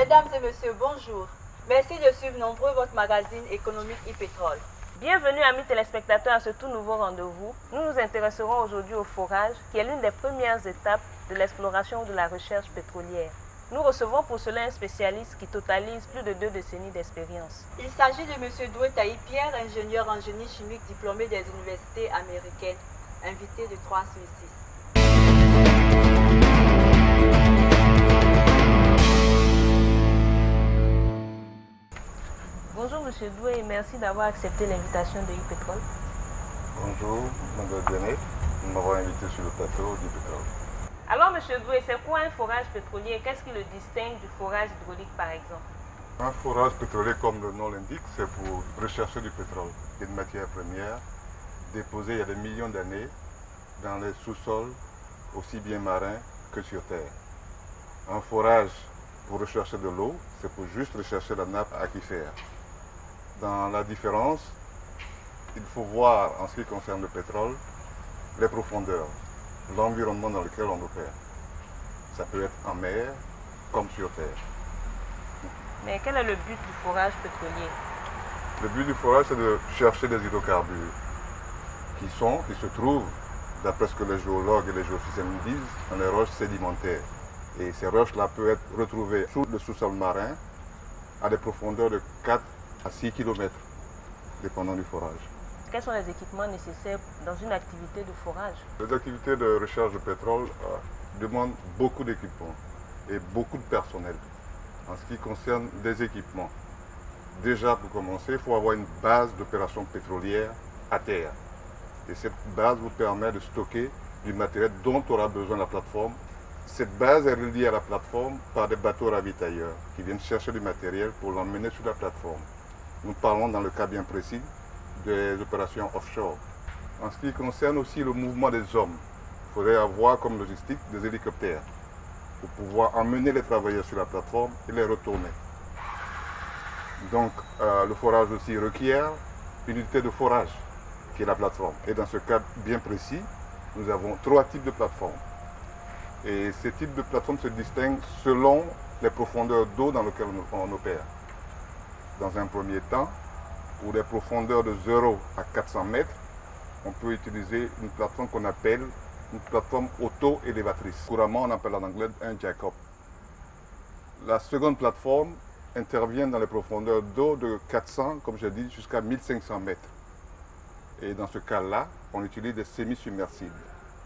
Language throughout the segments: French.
Mesdames et messieurs, bonjour. Merci de suivre nombreux votre magazine économique e-pétrole. Bienvenue amis téléspectateurs à ce tout nouveau rendez-vous. Nous nous intéresserons aujourd'hui au forage, qui est l'une des premières étapes de l'exploration ou de la recherche pétrolière. Nous recevons pour cela un spécialiste qui totalise plus de 2 décennies d'expérience. Il s'agit de M. Doué Taï Pierre, ingénieur en génie chimique diplômé des universités américaines, invité de 3 sur 6. Bonjour M. Doué et merci d'avoir accepté l'invitation de e-pétrole. Bonjour, Mme Dianet. Nous m'avons invité sur le plateau d'e-pétrole. Alors M. Doué, c'est quoi un forage pétrolier? Qu'est-ce qui le distingue du forage hydraulique par exemple? Un forage pétrolier, comme le nom l'indique, c'est pour rechercher du pétrole, une matière première déposée il y a des millions d'années dans les sous-sols, aussi bien marins que sur Terre. Un forage pour rechercher de l'eau, c'est pour juste rechercher la nappe aquifère. Dans la différence, il faut voir en ce qui concerne le pétrole, les profondeurs, l'environnement dans lequel on opère. Ça peut être en mer comme sur Terre. Mais quel est le but du forage pétrolier? Le but du forage, c'est de chercher des hydrocarbures qui se trouvent, d'après ce que les géologues et les géophysiciens nous disent, dans les roches sédimentaires. Et ces roches-là peuvent être retrouvées sous le sous-sol marin à des profondeurs de 4 à 6 km, dépendant du forage. Quels sont les équipements nécessaires dans une activité de forage? Les activités de recherche de pétrole demandent beaucoup d'équipements et beaucoup de personnel. En ce qui concerne des équipements, déjà pour commencer, il faut avoir une base d'opération pétrolière à terre. Et cette base vous permet de stocker du matériel dont aura besoin la plateforme. Cette base est reliée à la plateforme par des bateaux ravitailleurs qui viennent chercher du matériel pour l'emmener sur la plateforme. Nous parlons dans le cas bien précis des opérations offshore. En ce qui concerne aussi le mouvement des hommes, il faudrait avoir comme logistique des hélicoptères pour pouvoir emmener les travailleurs sur la plateforme et les retourner. Donc le forage aussi requiert une unité de forage qui est la plateforme. Et dans ce cas bien précis, nous avons 3 types de plateformes. Et ces types de plateformes se distinguent selon les profondeurs d'eau dans lesquelles on opère. Dans un premier temps, pour des profondeurs de 0 à 400 mètres, on peut utiliser une plateforme qu'on appelle une plateforme auto-élévatrice. Couramment, on appelle en anglais un jack-up. La seconde plateforme intervient dans les profondeurs d'eau de 400, comme j'ai dit, jusqu'à 1500 mètres. Et dans ce cas-là, on utilise des semi-submersibles.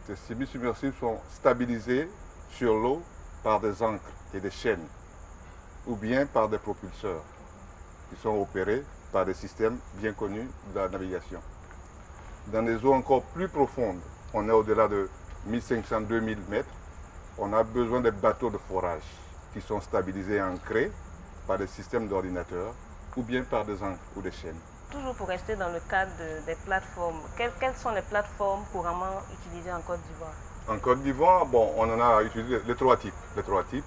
Ces semi-submersibles sont stabilisés sur l'eau par des ancres et des chaînes, ou bien par des propulseurs qui sont opérés par des systèmes bien connus de la navigation. Dans des eaux encore plus profondes, on est au-delà de 1500-2000 mètres, on a besoin de bateaux de forage qui sont stabilisés et ancrés par des systèmes d'ordinateurs ou bien par des ancres ou des chaînes. Toujours pour rester dans le cadre des plateformes, quelles sont les plateformes couramment utilisées en Côte d'Ivoire? En Côte d'Ivoire, bon, on en a utilisé les trois types,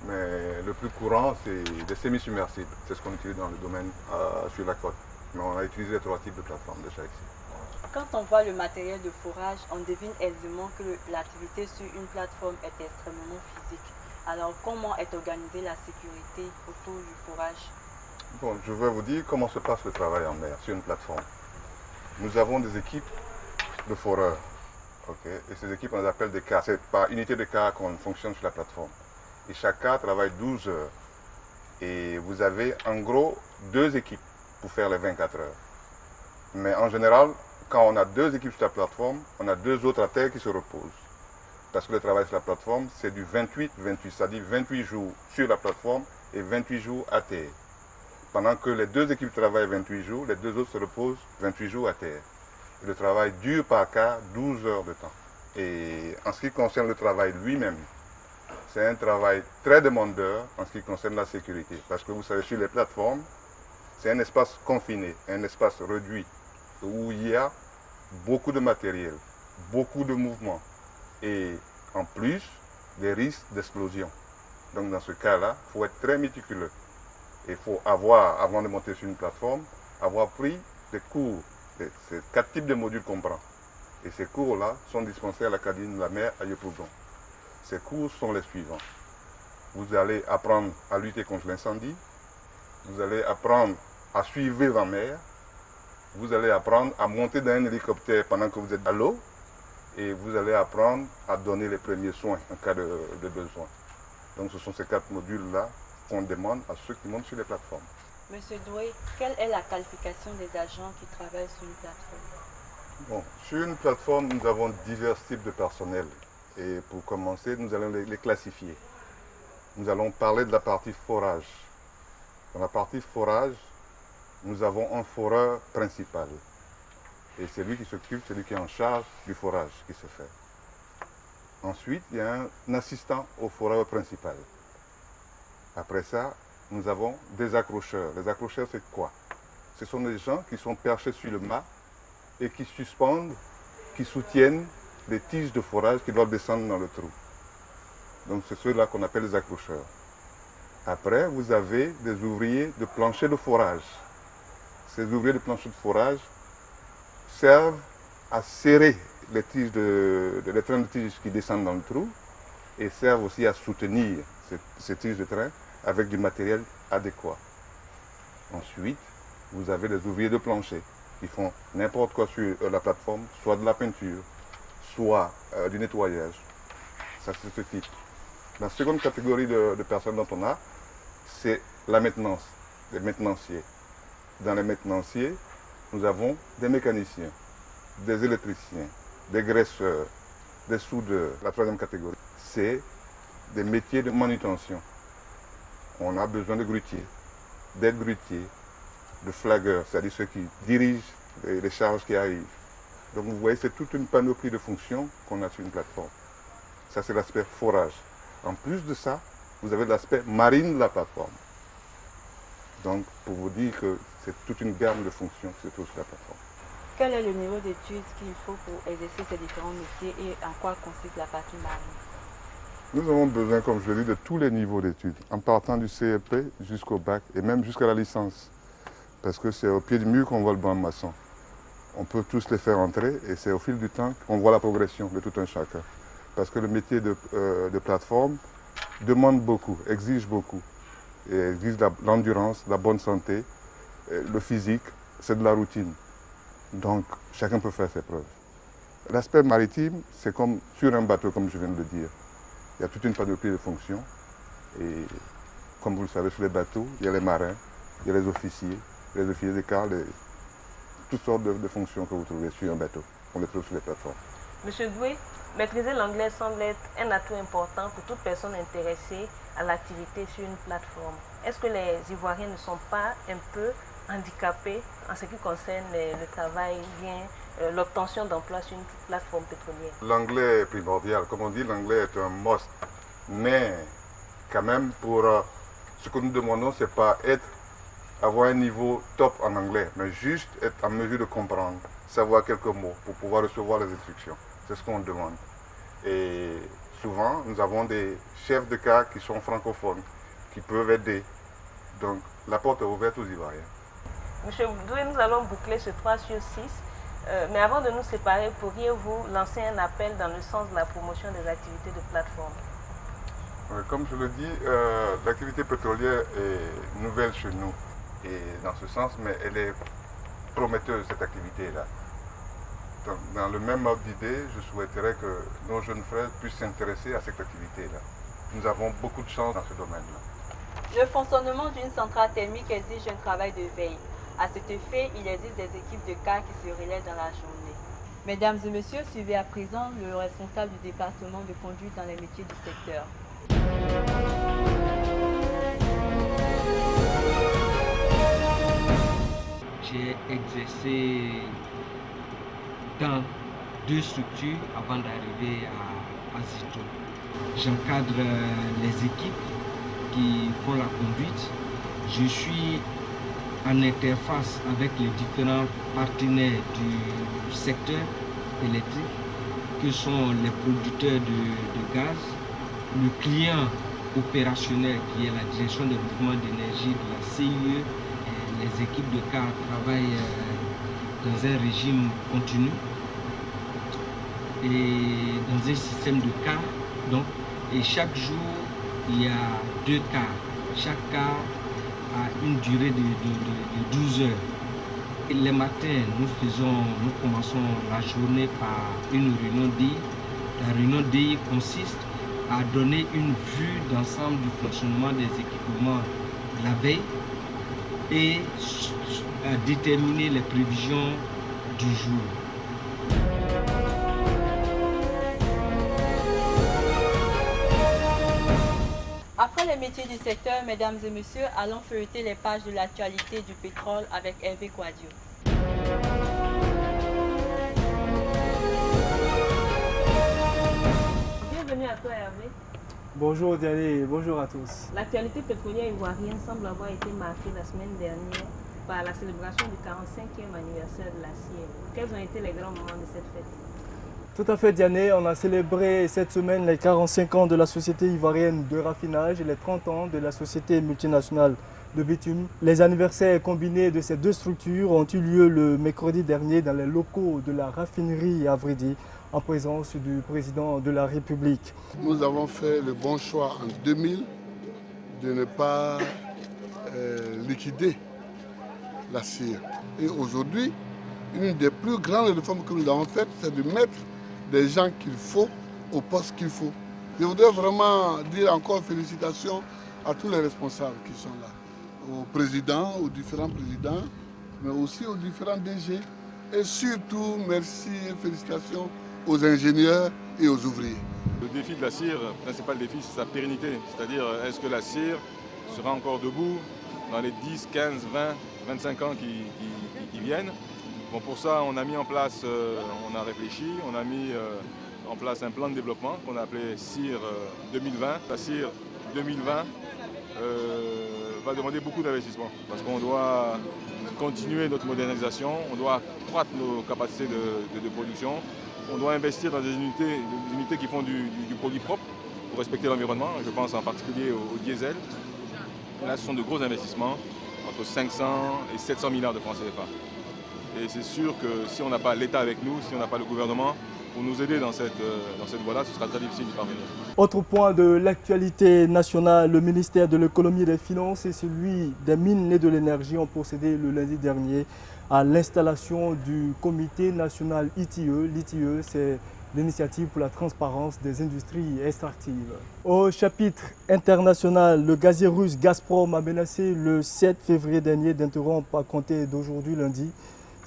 mais le plus courant, c'est des semi-submersibles. C'est ce qu'on utilise dans le domaine sur la côte. Mais on a utilisé les 3 types de plateformes déjà ici. Quand on voit le matériel de forage, on devine aisément que l'activité sur une plateforme est extrêmement physique. Alors comment est organisée la sécurité autour du forage? Bon, je vais vous dire comment se passe le travail en mer sur une plateforme. Nous avons des équipes de foreurs. Okay? Et ces équipes, on les appelle des cas. C'est par unité de cas qu'on fonctionne sur la plateforme. Et chaque cas travaille 12 heures. Et vous avez en gros 2 équipes pour faire les 24 heures. Mais en général, quand on a 2 équipes sur la plateforme, on a 2 autres à terre qui se reposent. Parce que le travail sur la plateforme, c'est du 28-28, c'est-à-dire 28 jours sur la plateforme et 28 jours à terre. Pendant que les 2 équipes travaillent 28 jours, les 2 autres se reposent 28 jours à terre. Et le travail dure par cas 12 heures de temps. Et en ce qui concerne le travail lui-même, c'est un travail très demandeur en ce qui concerne la sécurité. Parce que vous savez, sur les plateformes, c'est un espace confiné, un espace réduit, où il y a beaucoup de matériel, beaucoup de mouvements. Et en plus, des risques d'explosion. Donc dans ce cas-là, il faut être très méticuleux. Il faut avoir, avant de monter sur une plateforme, avoir pris des cours. C'est 4 types de modules qu'on prend. Et ces cours-là sont dispensés à l'Académie de la mer à Yopougon. Ces cours sont les suivants. vous allez apprendre à lutter contre l'incendie, vous allez apprendre à suivre en mer, vous allez apprendre à monter dans un hélicoptère pendant que vous êtes à l'eau, et vous allez apprendre à donner les premiers soins en cas de besoin. Donc ce sont ces 4 modules-là qu'on demande à ceux qui montent sur les plateformes. Monsieur Doué, quelle est la qualification des agents qui travaillent sur une plateforme? Bon, sur une plateforme, nous avons divers types de personnel. Et pour commencer, nous allons les classifier. Nous allons parler de la partie forage. Dans la partie forage, nous avons un foreur principal. Et c'est lui qui s'occupe, c'est lui qui est en charge du forage qui se fait. Ensuite, il y a un assistant au foreur principal. Après ça, nous avons des accrocheurs. Les accrocheurs, c'est quoi? Ce sont des gens qui sont perchés sur le mât et qui suspendent, qui soutiennent les tiges de forage qui doivent descendre dans le trou. Donc c'est ceux-là qu'on appelle les accrocheurs. Après, vous avez des ouvriers de plancher de forage. Ces ouvriers de plancher de forage servent à serrer les tiges les trains de tiges qui descendent dans le trou et servent aussi à soutenir ces tiges de train avec du matériel adéquat. Ensuite, vous avez des ouvriers de plancher qui font n'importe quoi sur la plateforme, soit de la peinture, soit du nettoyage. Ça, c'est ce type. La seconde catégorie de personnes dont on a, c'est la maintenance, les maintenanciers. Dans les maintenanciers, nous avons des mécaniciens, des électriciens, des graisseurs, des soudeurs. La troisième catégorie, c'est des métiers de manutention. On a besoin de grutiers, d'aides-grutiers, de flagueurs, c'est-à-dire ceux qui dirigent les charges qui arrivent. Donc vous voyez, c'est toute une panoplie de fonctions qu'on a sur une plateforme. Ça, c'est l'aspect forage. En plus de ça, vous avez l'aspect marine de la plateforme. Donc, pour vous dire que c'est toute une gamme de fonctions qui se trouve sur la plateforme. Quel est le niveau d'études qu'il faut pour exercer ces différents métiers et en quoi consiste la partie marine? Nous avons besoin, comme je l'ai dit, de tous les niveaux d'études, en partant du CEP jusqu'au bac et même jusqu'à la licence. Parce que c'est au pied du mur qu'on voit le banc maçon. On peut tous les faire entrer et c'est au fil du temps qu'on voit la progression de tout un chacun. Parce que le métier de plateforme demande beaucoup, exige beaucoup. Et exige l'endurance, la bonne santé, le physique, c'est de la routine. Donc chacun peut faire ses preuves. L'aspect maritime, c'est comme sur un bateau, comme je viens de le dire. Il y a toute une panoplie de fonctions. Et comme vous le savez, sur les bateaux, il y a les marins, il y a les officiers de quart, toutes sortes de fonctions que vous trouvez sur un bateau. On les trouve sur les plateformes. Monsieur Doué, maîtriser l'anglais semble être un atout important pour toute personne intéressée à l'activité sur une plateforme. Est-ce que les Ivoiriens ne sont pas un peu handicapés en ce qui concerne le travail, bien l'obtention d'emploi sur une plateforme pétrolière? L'anglais est primordial. Comme on dit, l'anglais est un must. Mais quand même, pour ce que nous demandons, ce n'est pas avoir un niveau top en anglais, mais juste être en mesure de comprendre, savoir quelques mots pour pouvoir recevoir les instructions. C'est ce qu'on demande. Et souvent, nous avons des chefs de quart qui sont francophones, qui peuvent aider. Donc, la porte est ouverte aux Ivoiriens. Monsieur Doué, nous allons boucler ce 3 sur 6. Mais avant de nous séparer, pourriez-vous lancer un appel dans le sens de la promotion des activités de plateforme? Comme je le dis, l'activité pétrolière est nouvelle chez nous. Et dans ce sens, mais elle est prometteuse, cette activité-là. Donc, dans le même ordre d'idée, je souhaiterais que nos jeunes frères puissent s'intéresser à cette activité-là. Nous avons beaucoup de chance dans ce domaine-là. Le fonctionnement d'une centrale thermique exige un travail de veille. À cet effet, il existe des équipes de cas qui se relaient dans la journée. Mesdames et messieurs, suivez à présent le responsable du département de conduite dans les métiers du secteur. J'ai exercé dans 2 structures avant d'arriver à Zito. J'encadre les équipes qui font la conduite. Je suis en interface avec les différents partenaires du secteur électrique, que sont les producteurs de gaz, le client opérationnel qui est la direction de développement d'énergie de la CIE. Les équipes de car travaillent dans un régime continu et dans un système de car. Donc, et chaque jour, il y a 2 quarts. Chaque quart a une durée de 12 heures. Et les matins, nous commençons la journée par une réunion DI. La réunion DI consiste à donner une vue d'ensemble du fonctionnement des équipements de la veille et à déterminer les prévisions du jour. Après les métiers du secteur, mesdames et messieurs, allons feuilleter les pages de l'actualité du pétrole avec Hervé Quadio. Bienvenue à toi Hervé. Bonjour Diane et bonjour à tous. L'actualité pétrolière ivoirienne semble avoir été marquée la semaine dernière par la célébration du 45e anniversaire de la CIR. Quels ont été les grands moments de cette fête? Tout à fait Diane, on a célébré cette semaine les 45 ans de la Société ivoirienne de raffinage et les 30 ans de la Société multinationale de bitume. Les anniversaires combinés de ces deux structures ont eu lieu le mercredi dernier dans les locaux de la raffinerie à Vridi, en présence du président de la République. Nous avons fait le bon choix en 2000 de ne pas liquider la CIR. Et aujourd'hui, une des plus grandes réformes que nous avons faites, c'est de mettre des gens qu'il faut au poste qu'il faut. Je voudrais vraiment dire encore félicitations à tous les responsables qui sont là, aux présidents, aux différents présidents, mais aussi aux différents DG. Et surtout, merci et félicitations aux ingénieurs et aux ouvriers. Le défi de la CIR, le principal défi, c'est sa pérennité. C'est-à-dire, est-ce que la CIR sera encore debout dans les 10, 15, 20, 25 ans qui viennent? Bon, pour ça, on a mis en place, on a réfléchi, on a mis en place un plan de développement qu'on a appelé CIR 2020. La CIR 2020 va demander beaucoup d'investissement parce qu'on doit continuer notre modernisation, on doit accroître nos capacités de production, on doit investir dans des unités qui font du produit propre pour respecter l'environnement. Je pense en particulier au diesel. Là, ce sont de gros investissements, entre 500 et 700 milliards de francs CFA. Et c'est sûr que si on n'a pas l'État avec nous, si on n'a pas le gouvernement pour nous aider dans cette voie-là, ce sera très difficile d'y parvenir. Autre point de l'actualité nationale, le ministère de l'économie et des finances et celui des mines et de l'énergie ont procédé le lundi dernier à l'installation du comité national ITIE. L'ITIE, c'est l'initiative pour la transparence des industries extractives. Au chapitre international, le gazier russe Gazprom a menacé le 7 février dernier d'interrompre à compter d'aujourd'hui lundi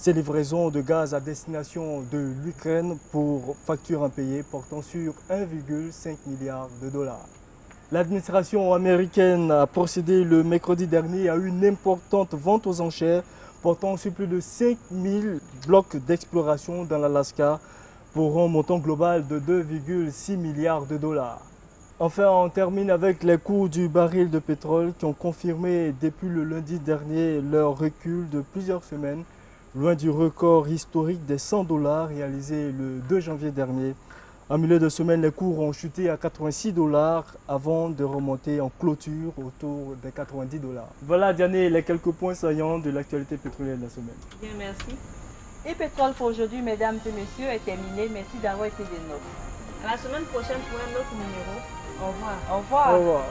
ses livraisons de gaz à destination de l'Ukraine pour factures impayées portant sur 1,5 milliard de dollars. L'administration américaine a procédé le mercredi dernier à une importante vente aux enchères portant sur plus de 5000 blocs d'exploration dans l'Alaska pour un montant global de 2,6 milliards de dollars. Enfin, on termine avec les cours du baril de pétrole qui ont confirmé depuis le lundi dernier leur recul de plusieurs semaines, loin du record historique des 100 $ réalisé le 2 janvier dernier. En milieu de semaine, les cours ont chuté à 86 $ avant de remonter en clôture autour des 90 $. Voilà, Diane, les quelques points saillants de l'actualité pétrolière de la semaine. Bien, merci. Et Pétrole pour aujourd'hui, mesdames et messieurs, est terminé. Merci d'avoir été des nôtres. À la semaine prochaine pour un autre numéro. Au revoir. Au revoir. Au revoir.